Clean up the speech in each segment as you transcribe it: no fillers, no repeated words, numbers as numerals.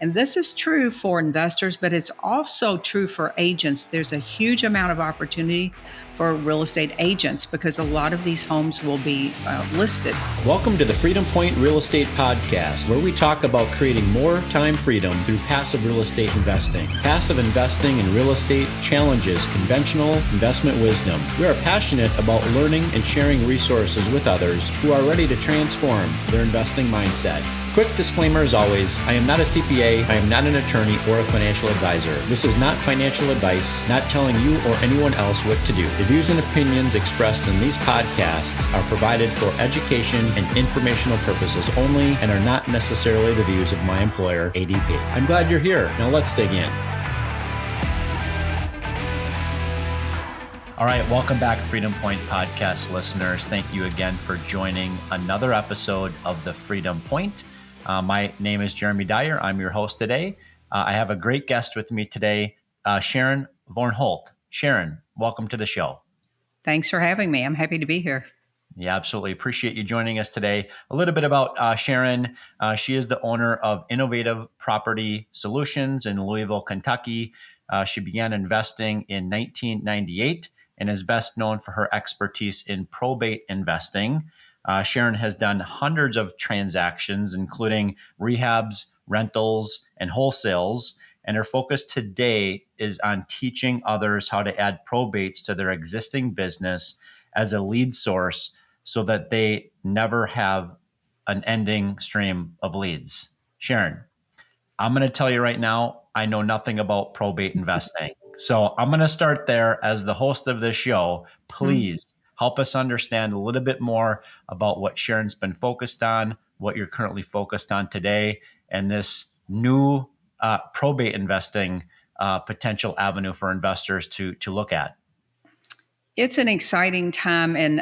And this is true for investors, but it's also true for agents. There's a huge amount of opportunity for real estate agents because a lot of these homes will be listed. Welcome to the Freedom Point Real Estate Podcast, where we talk about creating more time freedom through passive real estate investing. Passive investing in real estate challenges conventional investment wisdom. We are passionate about learning and sharing resources with others who are ready to transform their investing mindset. Quick disclaimer as always, I am not a CPA, I am not an attorney or a financial advisor. This is not financial advice, not telling you or anyone else what to do. The views and opinions expressed in these podcasts are provided for education and informational purposes only and are not necessarily the views of my employer, ADP. I'm glad you're here. Now let's dig in. All right, welcome back, Freedom Point Podcast listeners. Thank you again for joining another episode of the Freedom Point. My name is Jeremy Dyer. I'm your host today. I have a great guest with me today, Sharon Vornholt. Sharon, welcome to the show. Thanks for having me. I'm happy to be here. Yeah, absolutely. Appreciate you joining us today. A little bit about Sharon. She is the owner of Innovative Property Solutions in Louisville, Kentucky. She began investing in 1998 and is best known for her expertise in probate investing. Sharon has done hundreds of transactions, including rehabs, rentals, and wholesales. And her focus today is on teaching others how to add probates to their existing business as a lead source so that they never have an ending stream of leads. Sharon, I'm going to tell you right now, I know nothing about probate investing. So I'm going to start there. As the host of this show, please help us understand a little bit more about what Sharon's been focused on, what you're currently focused on today, and this new probate investing potential avenue for investors to look at. It's an exciting time, and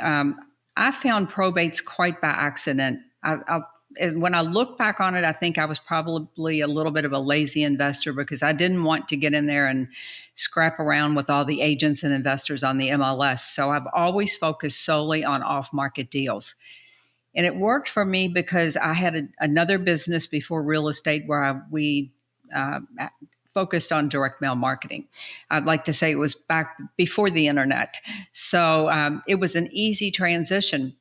I found probates quite by accident. When I look back on it, I think I was probably a little bit of a lazy investor because I didn't want to get in there and scrap around with all the agents and investors on the MLS. So I've always focused solely on off-market deals. And it worked for me because I had another business before real estate where we focused on direct mail marketing. I'd like to say it was back before the internet. So it was an easy transition.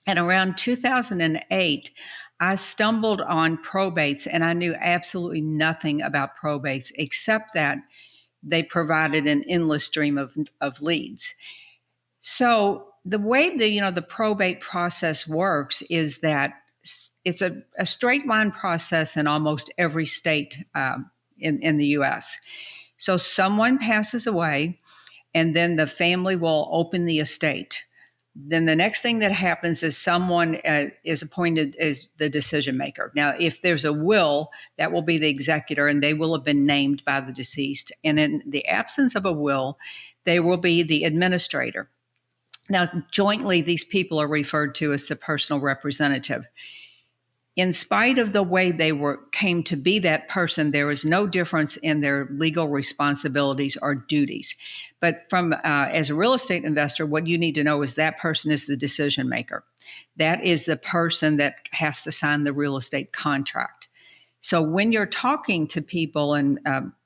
And around 2008, I stumbled on probates, and I knew absolutely nothing about probates except that they provided an endless stream of leads. So the way the probate process works is that it's a straight line process in almost every state in the U.S. So someone passes away, and then the family will open the estate. Then the next thing that happens is someone is appointed as the decision maker. Now, if there's a will, that will be the executor, and they will have been named by the deceased. And in the absence of a will, they will be the administrator. Now, jointly, these people are referred to as the personal representative. In spite of the way they came to be that person, there is no difference in their legal responsibilities or duties. But as a real estate investor, what you need to know is that person is the decision maker. That is the person that has to sign the real estate contract. So when you're talking to people, and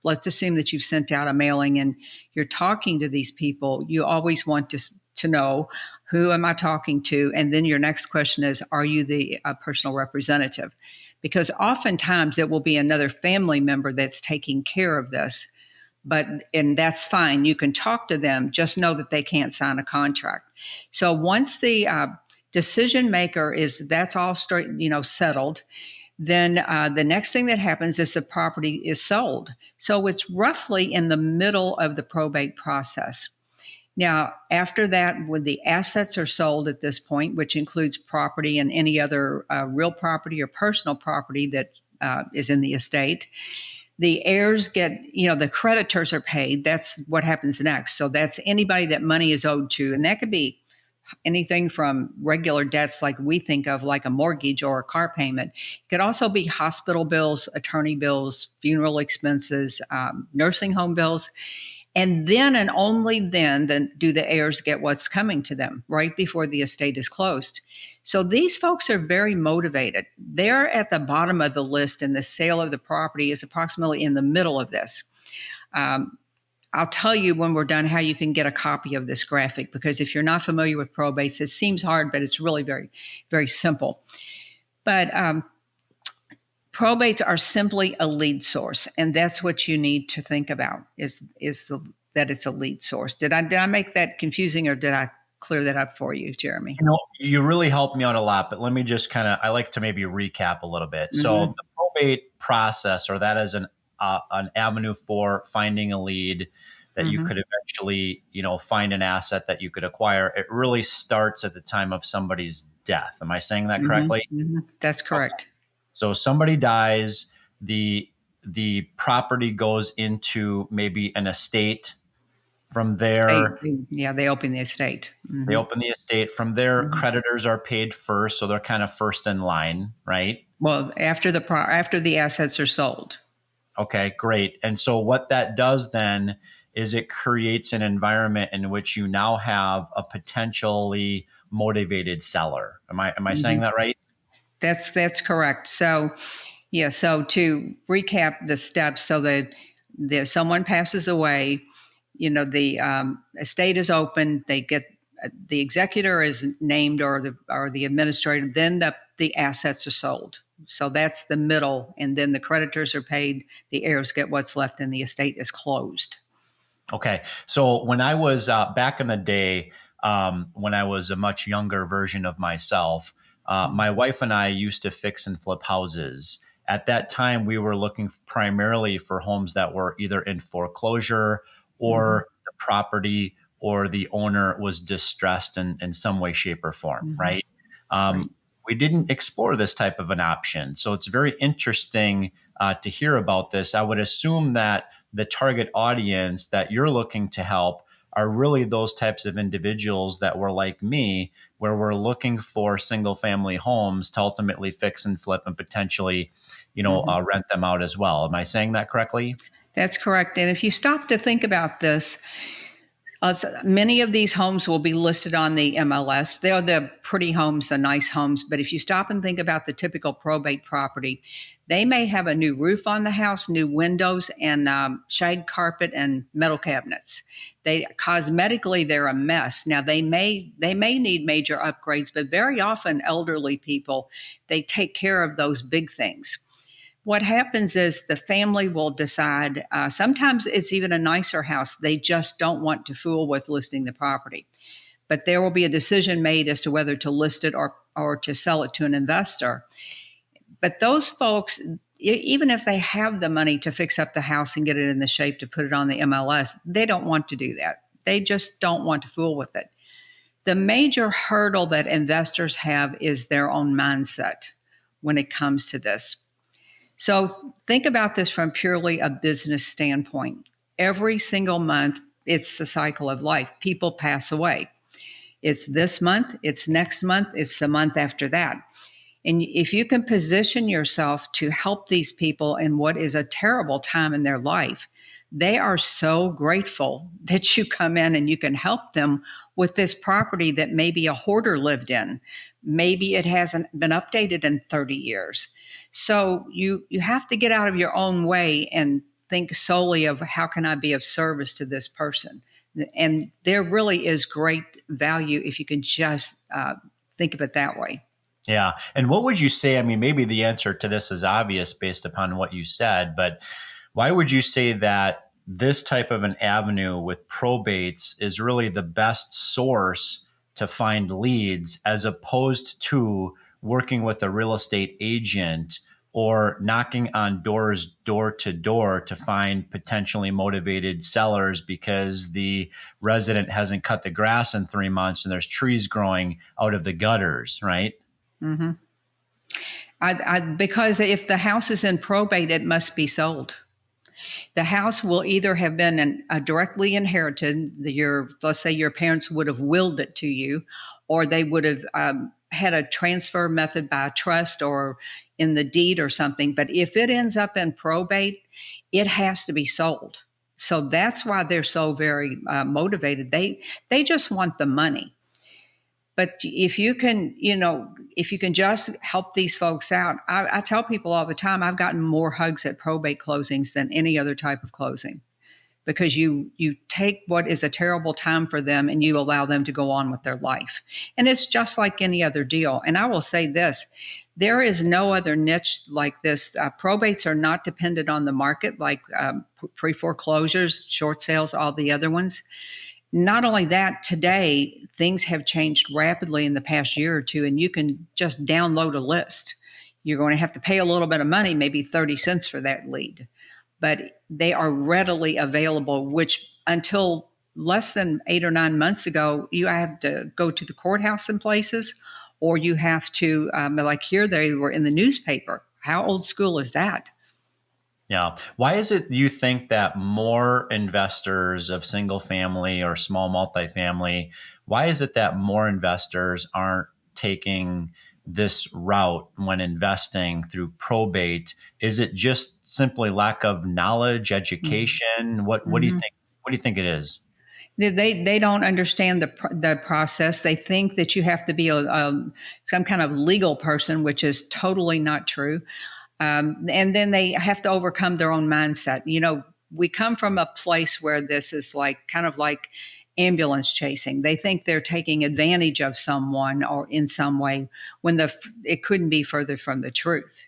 let's assume that you've sent out a mailing and you're talking to these people, you always want to know, who am I talking to? And then your next question is, are you the personal representative? Because oftentimes it will be another family member that's taking care of this. And that's fine. You can talk to them, just know that they can't sign a contract. So once the decision maker that's all straight, settled, then the next thing that happens is the property is sold. So it's roughly in the middle of the probate process. Now, after that, when the assets are sold at this point, which includes property and any other real property or personal property that is in the estate, the heirs get, the creditors are paid. That's what happens next. So that's anybody that money is owed to. And that could be anything from regular debts like we think of, like a mortgage or a car payment. It could also be hospital bills, attorney bills, funeral expenses, nursing home bills. And then and only then do the heirs get what's coming to them right before the estate is closed. So these folks are very motivated. They're at the bottom of the list, and the sale of the property is approximately in the middle of this. I'll tell you when we're done how you can get a copy of this graphic, because if you're not familiar with probates, it seems hard, but it's really very, very simple. But probates are simply a lead source, and that's what you need to think about that it's a lead source. Did I make that confusing, or did I clear that up for you, Jeremy? You really helped me out a lot, but let me just I like to maybe recap a little bit. So the probate process, or that is an avenue for finding a lead that you could eventually, find an asset that you could acquire. It really starts at the time of somebody's death. Am I saying that correctly? That's correct. Okay. So somebody dies, the property goes into maybe an estate. From there, they open the estate. They open the estate. From there, creditors are paid first, so they're kind of first in line, right? Well, after the assets are sold. Okay, great. And so what that does then is it creates an environment in which you now have a potentially motivated seller. Am I saying that right? That's correct. So, yeah. So to recap the steps, so that someone passes away, the estate is open. They get the executor is named, or the administrator. Then the assets are sold. So that's the middle, and then the creditors are paid. The heirs get what's left, and the estate is closed. Okay. So when I was back in the day, when I was a much younger version of myself, my wife and I used to fix and flip houses. At that time, we were looking primarily for homes that were either in foreclosure, or the property or the owner was distressed in some way, shape, or form, right? We didn't explore this type of an option. So it's very interesting to hear about this. I would assume that the target audience that you're looking to help are really those types of individuals that were like me, where we're looking for single family homes to ultimately fix and flip and potentially, rent them out as well. Am I saying that correctly? That's correct. And if you stop to think about this, many of these homes will be listed on the MLS. They're the pretty homes, the nice homes. But if you stop and think about the typical probate property, they may have a new roof on the house, new windows, and shag carpet and metal cabinets. Cosmetically, they're a mess. Now they may need major upgrades, but very often elderly people, they take care of those big things. What happens is the family will decide, sometimes it's even a nicer house. They just don't want to fool with listing the property. But there will be a decision made as to whether to list it or to sell it to an investor. But those folks, even if they have the money to fix up the house and get it in the shape to put it on the MLS, they don't want to do that. They just don't want to fool with it. The major hurdle that investors have is their own mindset when it comes to this. So think about this from purely a business standpoint. Every single month, it's the cycle of life. People pass away. It's this month, it's next month, it's the month after that. And if you can position yourself to help these people in what is a terrible time in their life, they are so grateful that you come in and you can help them with this property that maybe a hoarder lived in. Maybe it hasn't been updated in 30 years. So you have to get out of your own way and think solely of how can I be of service to this person. And there really is great value if you can just think of it that way. Yeah. And what would you say? I mean, maybe the answer to this is obvious based upon what you said, but why would you say that this type of an avenue with probates is really the best source to find leads, as opposed to working with a real estate agent or knocking on doors door to door to find potentially motivated sellers because the resident hasn't cut the grass in 3 months and there's trees growing out of the gutters, right? Mm-hmm. Because if the house is in probate, it must be sold. The house will either have been directly inherited. Let's say your parents would have willed it to you, or they would have had a transfer method by trust or in the deed or something. But if it ends up in probate, it has to be sold. So that's why they're so very motivated. They just want the money. But if you can, if you can just help these folks out, I tell people all the time, I've gotten more hugs at probate closings than any other type of closing, because you take what is a terrible time for them and you allow them to go on with their life. And it's just like any other deal. And I will say this, there is no other niche like this. Probates are not dependent on the market like pre-foreclosures, short sales, all the other ones. Not only that, today things have changed rapidly in the past year or two, and you can just download a list. You're going to have to pay a little bit of money, maybe 30 cents for that lead, but they are readily available, which until less than 8 or 9 months ago, you have to go to the courthouse in places, or you have to, like here, they were in the newspaper. How old school is that? Yeah. Why is it you think that more investors of single family or small multifamily, why is it that more investors aren't taking this route when investing through probate? Is it just simply lack of knowledge, education? What do you Mm-hmm. think? What do you think it is? They don't understand the process. They think that you have to be some kind of legal person, which is totally not true. And then they have to overcome their own mindset. We come from a place where this is like kind of like ambulance chasing. They think they're taking advantage of someone or in some way when it couldn't be further from the truth.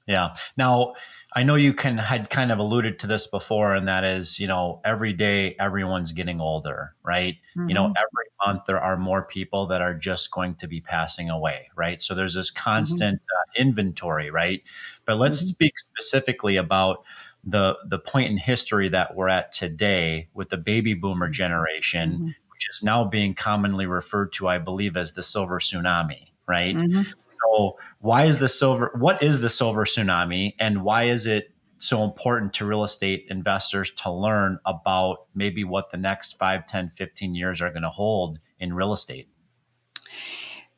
Yeah. Now, I know you had kind of alluded to this before, and that is, every day everyone's getting older, right? Mm-hmm. Every month there are more people that are just going to be passing away, right? So there's this Mm-hmm. constant inventory, right? But let's Mm-hmm. speak specifically about the point in history that we're at today with the baby boomer generation, Mm-hmm. which is now being commonly referred to, I believe, as the silver tsunami, right? Mm-hmm. So what is the silver tsunami, and why is it so important to real estate investors to learn about maybe what the next 5, 10, 15 years are going to hold in real estate?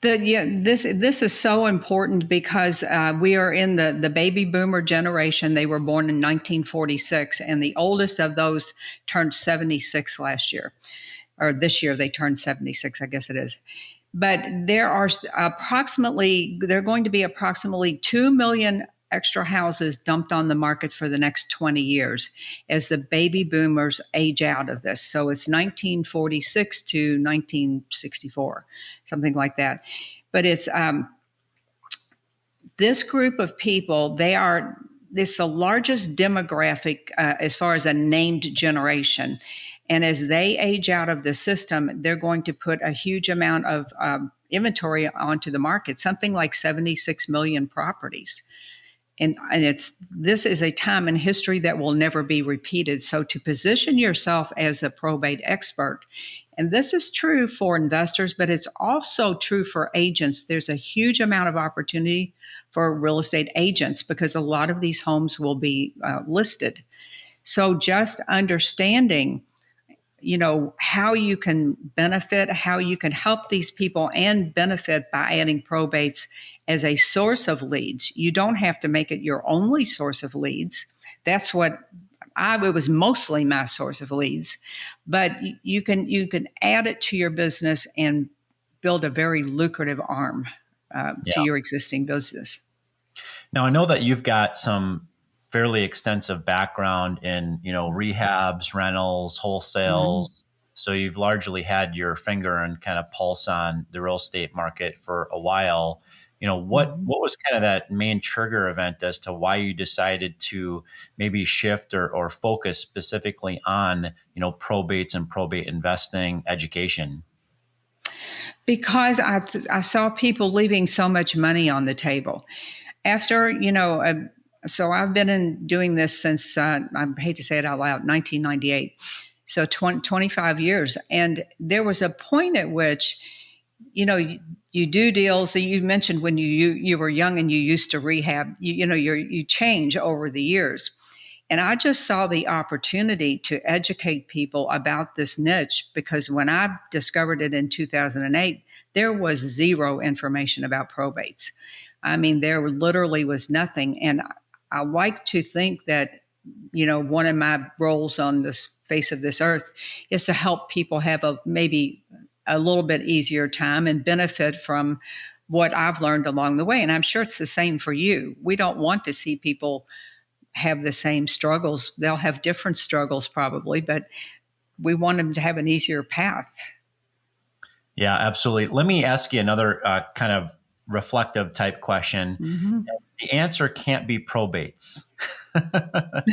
This is so important because we are in the baby boomer generation. They were born in 1946, and the oldest of those turned 76 last year, or this year they turned 76, I guess it is. But there are going to be approximately 2 million extra houses dumped on the market for the next 20 years as the baby boomers age out of this. So it's 1946 to 1964, something like that. But it's this group of people, this is the largest demographic as far as a named generation. And as they age out of the system, they're going to put a huge amount of inventory onto the market, something like 76 million properties. And this is a time in history that will never be repeated. So to position yourself as a probate expert, and this is true for investors, but it's also true for agents. There's a huge amount of opportunity for real estate agents because a lot of these homes will be listed. So just understanding how you can benefit, how you can help these people and benefit by adding probates as a source of leads. You don't have to make it your only source of leads. That's what it was mostly my source of leads, but you can add it to your business and build a very lucrative arm to Yeah. your existing business. Now, I know that you've got some fairly extensive background in, rehabs, rentals, Mm-hmm. wholesales. So you've largely had your finger and kind of pulse on the real estate market for a while. Mm-hmm. What was kind of that main trigger event as to why you decided to maybe shift or focus specifically on, probates and probate investing education? Because I saw people leaving so much money on the table. After, so I've been doing this since, I hate to say it out loud, 1998. So 25 years. And there was a point at which, you do deals that you mentioned when you were young and you used to rehab, you change over the years. And I just saw the opportunity to educate people about this niche because when I discovered it in 2008, there was zero information about probates. I mean, there literally was nothing. And I like to think that one of my roles on this face of this earth is to help people have maybe a little bit easier time and benefit from what I've learned along the way. And I'm sure it's the same for you. We don't want to see people have the same struggles. They'll have different struggles probably, but we want them to have an easier path. Yeah, absolutely. Let me ask you another kind of reflective type question. Mm-hmm. The answer can't be probates.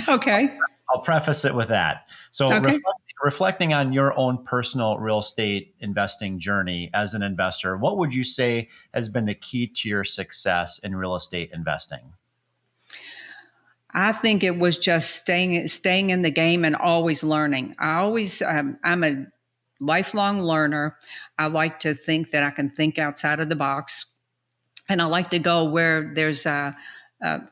Okay. I'll preface it with that. So Okay. reflecting on your own personal real estate investing journey as an investor, what would you say has been the key to your success in real estate investing? I think it was just staying in the game and always learning. I'm a lifelong learner. I like to think that I can think outside of the box, and I like to go where there's a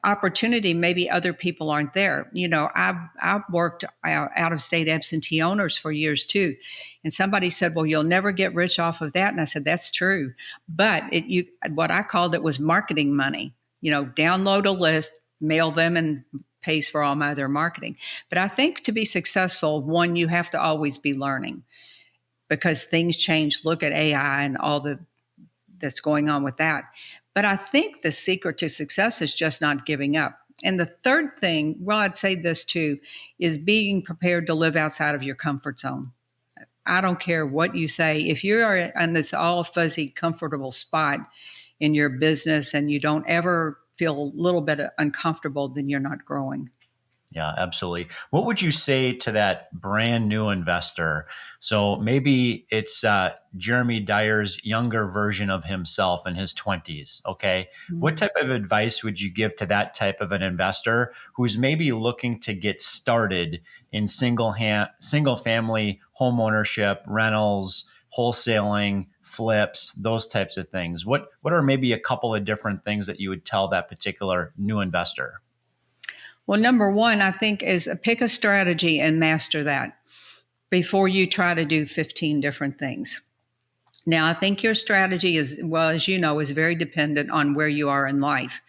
opportunity. Maybe other people aren't there. I've worked out of state absentee owners for years too, and somebody said, "Well, you'll never get rich off of that," and I said, "That's true," but what I called it was marketing money. Download a list, mail them, and pays for all my other marketing. But I think to be successful, one, you have to always be learning because things change. Look at AI and all that's going on with that. But I think the secret to success is just not giving up. And the third thing, well, I'd say this too, is being prepared to live outside of your comfort zone. I don't care what you say. If you are in this all fuzzy, comfortable spot in your business and you don't ever feel a little bit uncomfortable, then you're not growing. Yeah, absolutely. What would you say to that brand new investor? So maybe it's Jeremy Dyer's younger version of himself in his 20s. Okay. What type of advice would you give to that type of an investor who's maybe looking to get started in single family home ownership, rentals, wholesaling, flips, those types of things? What are maybe a couple of different things that you would tell that particular new investor? Well, number one, I think, is pick a strategy and master that before you try to do 15 different things. Now, I think your strategy is, well, as you know, is very dependent on where you are in life.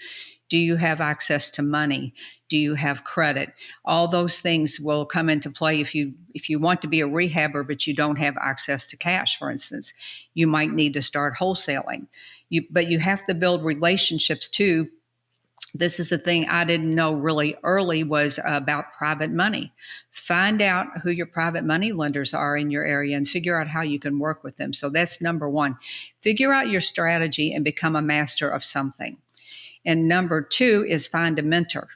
Do you have access to money? Do you have credit? All those things will come into play if you want to be a rehabber, but you don't have access to cash, for instance. You might need to start wholesaling. But you have to build relationships too. This is a thing I didn't know really early was about private money. Find out who your private money lenders are in your area and figure out how you can work with them. So that's number one. Figure out your strategy and become a master of something. And number two is find a mentor.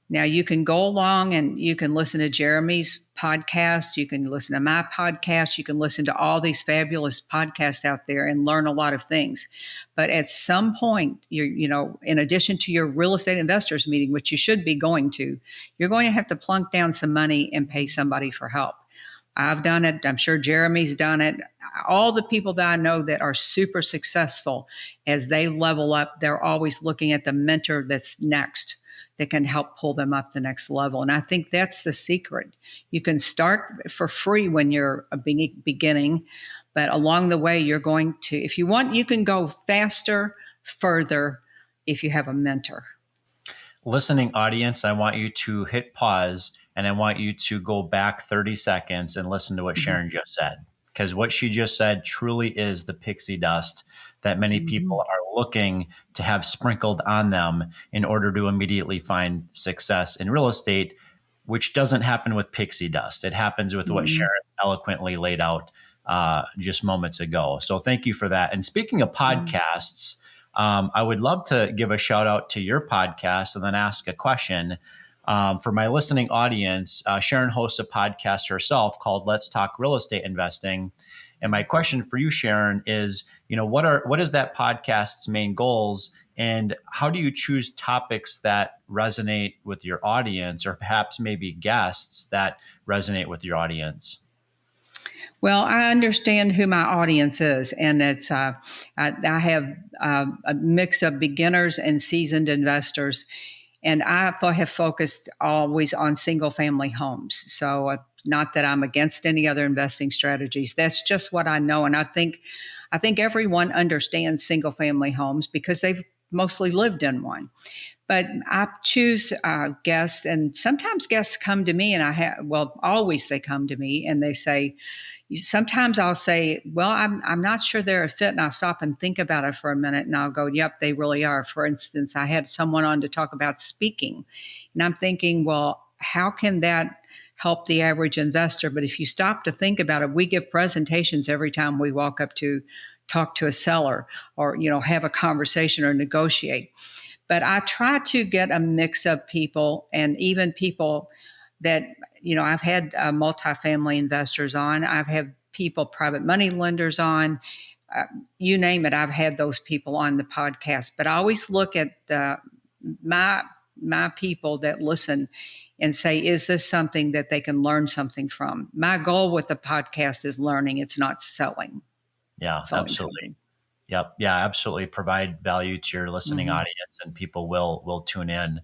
Now, you can go along and you can listen to Jeremy's podcast. You can listen to my podcast. You can listen to all these fabulous podcasts out there and learn a lot of things. But at some point, in addition to your real estate investors meeting, which you should be going to, you're going to have to plunk down some money and pay somebody for help. I've done it. I'm sure Jeremy's done it. All the people that I know that are super successful, as they level up, they're always looking at the mentor that's next that can help pull them up the next level. And I think that's the secret. You can start for free when you're beginning, but along the way, you're going to, if you want, you can go faster, further if you have a mentor. Listening audience, I want you to hit pause and I want you to go back 30 seconds and listen to what Sharon just said. Because what she just said truly is the pixie dust that many people are looking to have sprinkled on them in order to immediately find success in real estate, which doesn't happen with pixie dust. It happens with what Sharon eloquently laid out just moments ago. So thank you for that. And speaking of podcasts, I would love to give a shout out to your podcast and then ask a question. For my listening audience, Sharon hosts a podcast herself called Let's Talk Real Estate Investing. And my question for you, Sharon, is, what is that podcast's main goals, and how do you choose topics that resonate with your audience, or perhaps maybe guests that resonate with your audience? Well, I understand who my audience is, and it's I have a mix of beginners and seasoned investors, and I have focused always on single family homes. So not that I'm against any other investing strategies. That's just what I know, and I think everyone understands single family homes because mostly lived in one. But I choose guests, and sometimes guests come to me, and always they come to me and they say, sometimes I'll say, well, I'm not sure they're a fit. And I'll stop and think about it for a minute, and I'll go, yep, they really are. For instance, I had someone on to talk about speaking, and I'm thinking, well, how can that help the average investor? But if you stop to think about it, we give presentations every time we walk up to talk to a seller or, have a conversation or negotiate. But I try to get a mix of people, and even people that, I've had multifamily investors on, I've had people, private money lenders on, uh, you name it, I've had those people on the podcast. But I always look at my people that listen and say, is this something that they can learn something from? My goal with the podcast is learning. It's not selling. Yeah, Selling absolutely. something. Yep. Yeah, absolutely. Provide value to your listening Mm-hmm. audience, and people will tune in.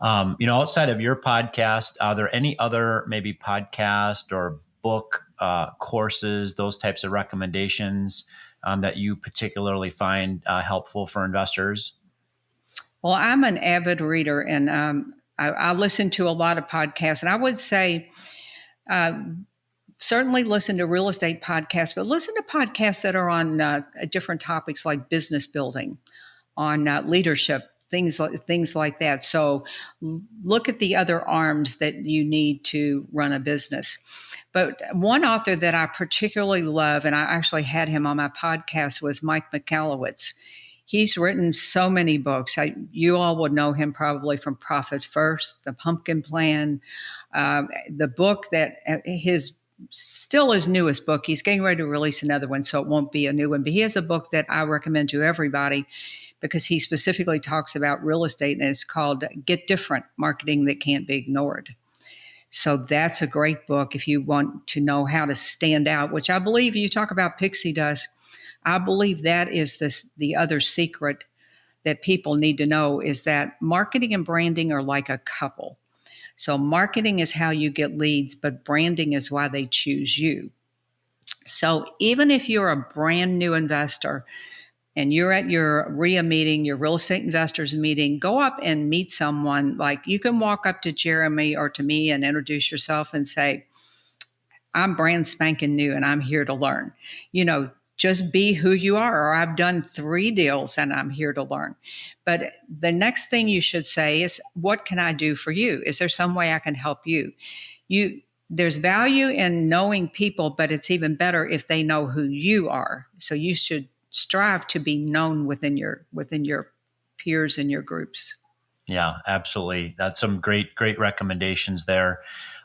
Outside of your podcast, are there any other maybe podcast or book courses, those types of recommendations that you particularly find helpful for investors? Well, I'm an avid reader, and I listen to a lot of podcasts. And I would say, uh, certainly listen to real estate podcasts, but listen to podcasts that are on different topics like business building, on leadership, things like that. So look at the other arms that you need to run a business. But one author that I particularly love, and I actually had him on my podcast, was Mike Michalowicz. He's written so many books. You all would know him probably from Profit First, The Pumpkin Plan, the book that his still his newest book. He's getting ready to release another one, so it won't be a new one. But he has a book that I recommend to everybody because he specifically talks about real estate, and it's called Get Different: Marketing That Can't Be Ignored. So that's a great book if you want to know how to stand out, which I believe you talk about pixie dust. I believe that is the other secret that people need to know, is that marketing and branding are like a couple. So marketing is how you get leads, but branding is why they choose you. So even if you're a brand new investor and you're at your RIA meeting, your real estate investors meeting, go up and meet someone. Like, you can walk up to Jeremy or to me and introduce yourself and say, I'm brand spanking new and I'm here to learn. Just be who you are. Or I've done 3 deals and I'm here to learn. But the next thing you should say is, what can I do for you? Is there some way I can help you? There's value in knowing people, but it's even better if they know who you are. So you should strive to be known within your peers and your groups. Yeah, absolutely. That's some great recommendations there.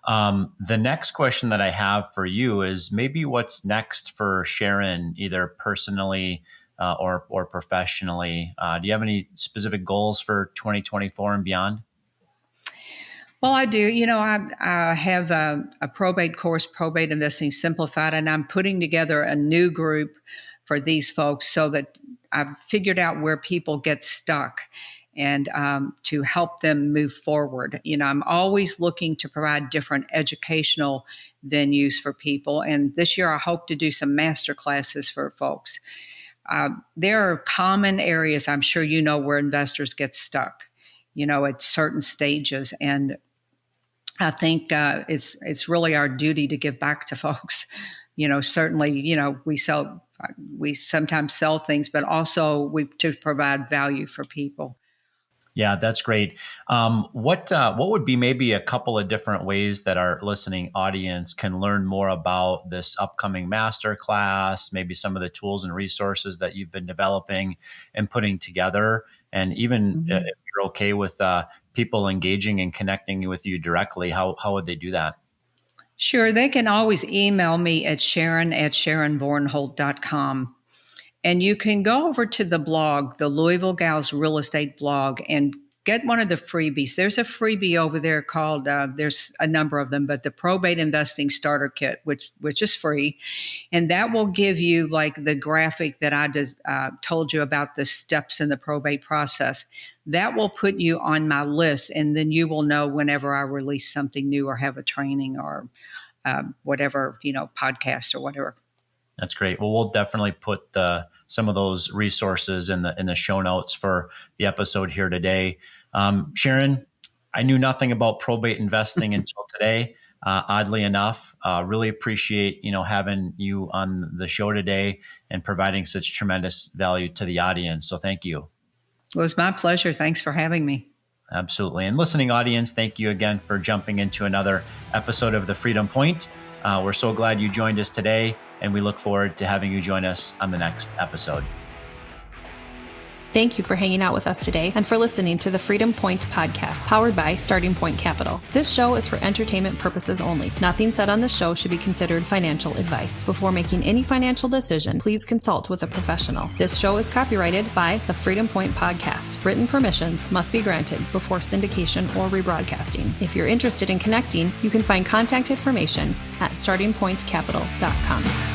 The next question that I have for you is maybe what's next for Sharon, either personally or professionally. Do you have any specific goals for 2024 and beyond? Well, I do. I have a probate course, Probate Investing Simplified, and I'm putting together a new group for these folks so that I've figured out where people get stuck, and to help them move forward. I'm always looking to provide different educational venues for people. And this year, I hope to do some master classes for folks. There are common areas, I'm sure where investors get stuck, at certain stages. And I think it's really our duty to give back to folks. Certainly, we sometimes sell things, but also we to provide value for people. Yeah, that's great. What would be maybe a couple of different ways that our listening audience can learn more about this upcoming master class, maybe some of the tools and resources that you've been developing and putting together? And even if you're okay with people engaging and connecting with you directly, how would they do that? Sure, they can always email me at sharon@sharonvornholt.com. And you can go over to the blog, the Louisville Gals Real Estate blog, and get one of the freebies. There's a freebie over there called, there's a number of them, but the Probate Investing Starter Kit, which is free. And that will give you like the graphic that I just told you about, the steps in the probate process. That will put you on my list, and then you will know whenever I release something new or have a training or whatever, podcast or whatever. That's great. Well, we'll definitely put some of those resources in the show notes for the episode here today. Sharon, I knew nothing about probate investing until today. Oddly enough, really appreciate having you on the show today and providing such tremendous value to the audience. So thank you. It was my pleasure. Thanks for having me. Absolutely. And listening audience, thank you again for jumping into another episode of The Freedom Point. We're so glad you joined us today, and we look forward to having you join us on the next episode. Thank you for hanging out with us today and for listening to the Freedom Point podcast, powered by Starting Point Capital. This show is for entertainment purposes only. Nothing said on this show should be considered financial advice. Before making any financial decision, please consult with a professional. This show is copyrighted by the Freedom Point podcast. Written permissions must be granted before syndication or rebroadcasting. If you're interested in connecting, you can find contact information at startingpointcapital.com.